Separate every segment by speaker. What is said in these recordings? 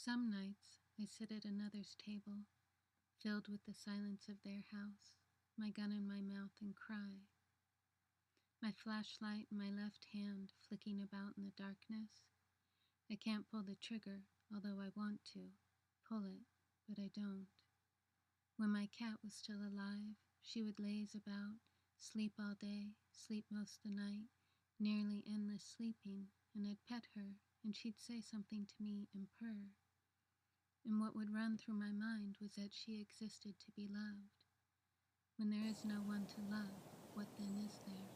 Speaker 1: Some nights I sit at another's table, filled with the silence of their house, my gun in my mouth, and cry. My flashlight in my left hand flicking about in the darkness. I can't pull the trigger, although I want to. Pull it, but I don't. When my cat was still alive, she would laze about, sleep all day, sleep most the night, nearly endless sleeping, and I'd pet her, and she'd say something to me and purr. And what would run through my mind was that she existed to be loved. When there is no one to love, what then is there?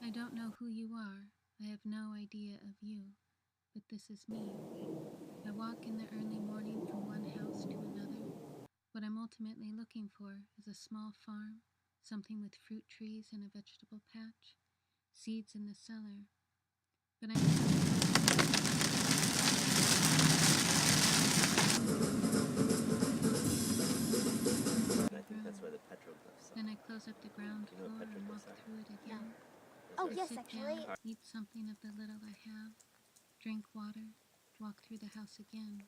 Speaker 1: I don't know who you are, I have no idea of you, but this is me. I walk in the early morning from one house to another. What I'm ultimately looking for is a small farm, something with fruit trees and a vegetable patch, seeds in the cellar. But I
Speaker 2: think that's where the petroglyphs are.
Speaker 1: Then I close up the ground
Speaker 2: You know
Speaker 1: floor
Speaker 2: what
Speaker 1: and walk
Speaker 2: petroglyphs are?
Speaker 1: through it again.
Speaker 3: Oh,
Speaker 1: I
Speaker 3: yes,
Speaker 1: sit
Speaker 3: actually.
Speaker 1: down, eat something of the little I have, drink water, walk through the house again.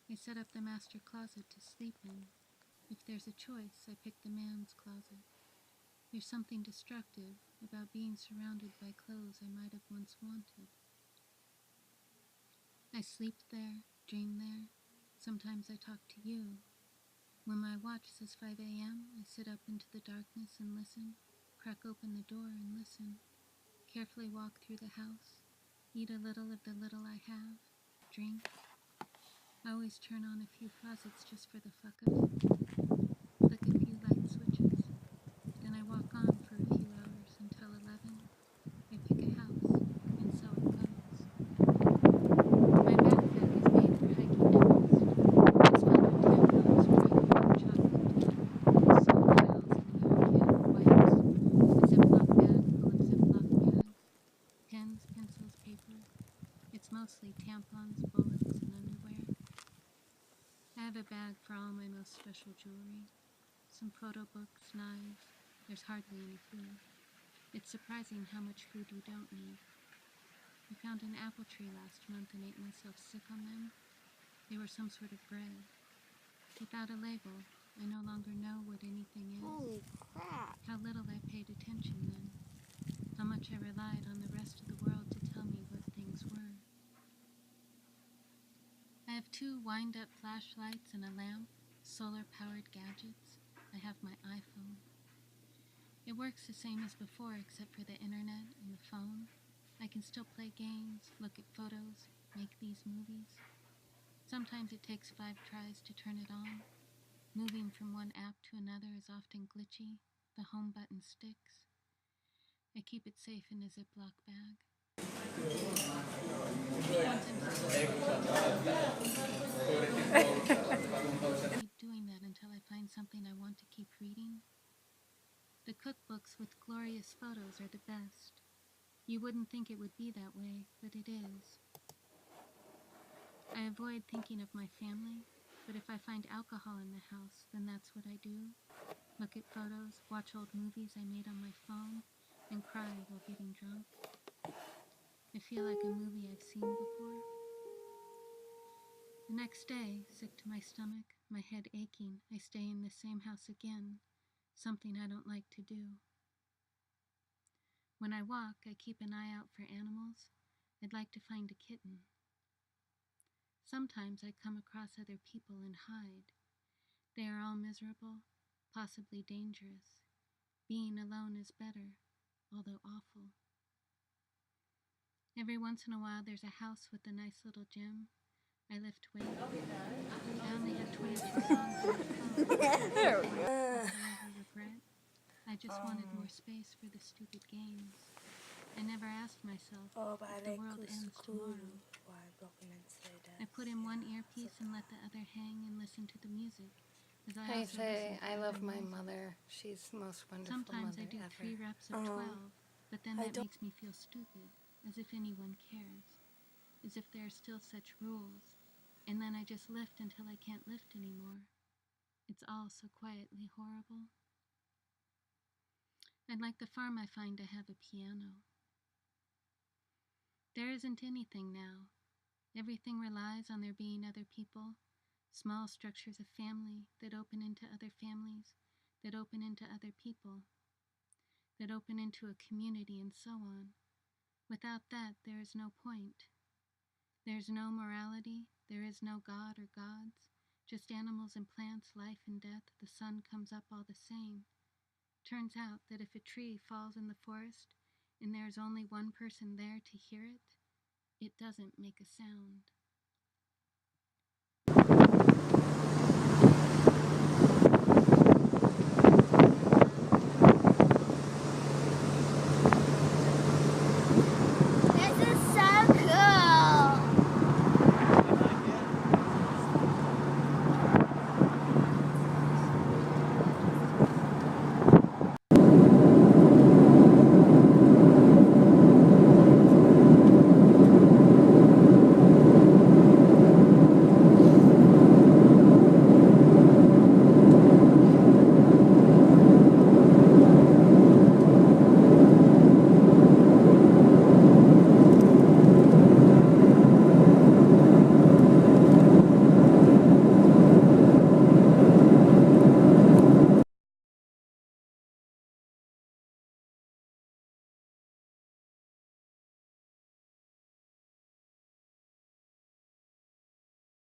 Speaker 1: I set up the master closet to sleep in. If there's a choice, I pick the man's closet. There's something destructive about being surrounded by clothes I might have once wanted. I sleep there, dream there. Sometimes I talk to you. When my watch says 5 a.m., I sit up into the darkness and listen, crack open the door and listen, carefully walk through the house, eat a little of the little I have, drink. I always turn on a few faucets just for the fuck of it, flick a few light switches. Then I walk on for a few hours until 11. I pick a house, and so it goes. My backpack is made for hiking Everest. It's filled with tampons, dry chocolate, soap files, and European wipes. A Ziploc bag full of Ziploc bags, pens, pencils, paper. It's mostly tampons, bullets, and underwear. I have a bag for all my most special jewelry. Some photo books, knives. There's hardly any food. It's surprising how much food you don't need. I found an apple tree last month and ate myself sick on them. They were some sort of bread. Without a label, I no longer know what anything is.
Speaker 3: Holy crap.
Speaker 1: How little I paid attention then. How much I relied on the rest of the world to tell me what things were. I have 2 wind-up flashlights and a lamp, solar-powered gadgets. I have my iPhone. It works the same as before except for the internet and the phone. I can still play games, look at photos, make these movies. Sometimes it takes 5 tries to turn it on. Moving from one app to another is often glitchy. The home button sticks. I keep it safe in a Ziploc bag. Keep doing that until I find something I want to keep reading. The cookbooks with glorious photos are the best. You wouldn't think it would be that way, but it is. I avoid thinking of my family, but if I find alcohol in the house, then that's what I do. Look at photos, watch old movies I made on my phone, and cry while getting drunk. I feel like a movie I've seen before. The next day, sick to my stomach, my head aching, I stay in the same house again, something I don't like to do. When I walk, I keep an eye out for animals. I'd like to find a kitten. Sometimes I come across other people and hide. They are all miserable, possibly dangerous. Being alone is better, although awful. Every once in a while there's a house with a nice little gym. I lift weights. I only have 22 songs on the phone. I never regret. I just wanted more space for the stupid games. I never asked myself if the world ends tomorrow. I put in one earpiece and let the other hang and listen to the music. As I
Speaker 4: I
Speaker 1: also
Speaker 4: say
Speaker 1: listen to
Speaker 4: I
Speaker 1: other
Speaker 4: love my
Speaker 1: music.
Speaker 4: mother. She's the most wonderful
Speaker 1: Sometimes I
Speaker 4: mother
Speaker 1: do
Speaker 4: ever.
Speaker 1: 3 reps of 12, but then that makes me feel stupid, as if anyone cares, as if there are still such rules, and then I just lift until I can't lift anymore. It's all so quietly horrible. I'd like the farm I find to have a piano. There isn't anything now. Everything relies on there being other people, small structures of family that open into other families, that open into other people, that open into a community, and so on. Without that, there is no point. There is no morality, there is no God or gods, just animals and plants, life and death. The sun comes up all the same. Turns out that if a tree falls in the forest and there is only one person there to hear it, it doesn't make a sound.